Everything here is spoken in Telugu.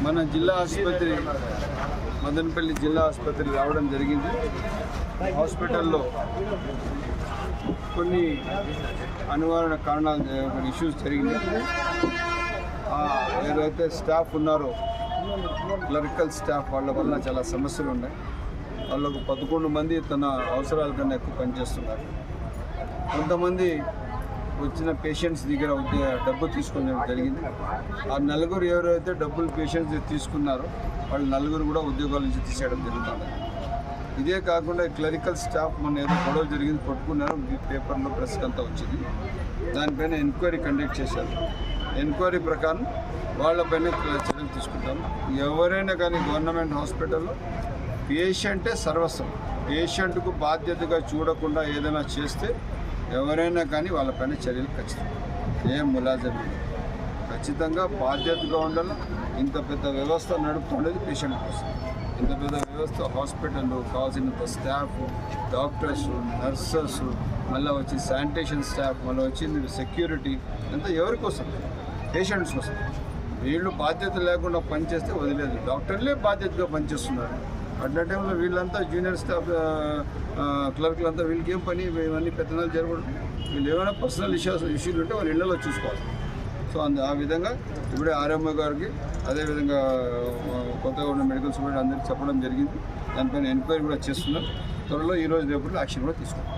మన జిల్లా ఆసుపత్రి మదనపల్లి జిల్లా ఆసుపత్రి రావడం జరిగింది. హాస్పిటల్లో కొన్ని అనివార్య కారణాలు కొన్ని ఇష్యూస్ జరిగింది. ఏదైతే స్టాఫ్ ఉన్నారో క్లరికల్ స్టాఫ్ వాళ్ళ వల్ల చాలా సమస్యలు ఉన్నాయి. వాళ్ళకు 11 మంది తన అవసరాల కన్నా ఎక్కువ పనిచేస్తున్నారు. కొంతమంది వచ్చిన పేషెంట్స్ దగ్గర డబ్బు తీసుకోవడం జరిగింది. ఆ నలుగురు ఎవరైతే డబ్బులు పేషెంట్స్ తీసుకున్నారో వాళ్ళు నలుగురు కూడా ఉద్యోగాల నుంచి తీసేయడం జరుగుతుంది. ఇదే కాకుండా క్లరికల్ స్టాఫ్ మన ఏదో గొడవ జరిగింది, పట్టుకున్నారు, పేపర్లో ప్రెస్ అంతా వచ్చింది. దానిపైన ఎంక్వైరీ కండక్ట్ చేశారు. ఎంక్వైరీ ప్రకారం వాళ్ళపైన చర్యలు తీసుకుంటాం. ఎవరైనా కానీ గవర్నమెంట్ హాస్పిటల్లో పేషెంటే సర్వస్వం. పేషెంట్కు బాధ్యతగా చూడకుండా ఏదైనా చేస్తే ఎవరైనా కానీ వాళ్ళపైన చర్యలు ఖచ్చితంగా. ఏం ములాజం ఖచ్చితంగా బాధ్యతగా ఉండాలి. ఇంత పెద్ద వ్యవస్థ నడుపుతుండేది పేషెంట్ కోసం. ఇంత పెద్ద వ్యవస్థ హాస్పిటల్లో కావాల్సినంత స్టాఫ్, డాక్టర్స్, నర్సెస్, మళ్ళీ వచ్చి శానిటేషన్ స్టాఫ్, మళ్ళీ వచ్చింది సెక్యూరిటీ, అంతా ఎవరి కోసం? పేషెంట్స్ కోసం. వీళ్ళు బాధ్యత లేకుండా పనిచేస్తే వదిలేదు. డాక్టర్లే బాధ్యతగా పనిచేస్తున్నారు. అట్ టైంలో వీళ్ళంతా జూనియర్ స్టాఫ్ క్లర్క్లంతా వీళ్ళకి ఏం పని? ఇవన్నీ పెత్తనాలు జరగడం. వీళ్ళు ఏమైనా పర్సనల్ ఇష్యూలు ఉంటే వాళ్ళు ఇళ్లలో చూసుకోవాలి. సో ఆ విధంగా ఇప్పుడే ఆర్ఎంఓ గారికి, అదేవిధంగా కొత్తగా ఉన్న మెడికల్ సూపరింటెండెంట్ అందరికీ చెప్పడం జరిగింది. దానిపైన ఎంక్వైరీ కూడా చేస్తున్నాం. త్వరలో ఈరోజు రేపు యాక్షన్ కూడా తీసుకుంటాం.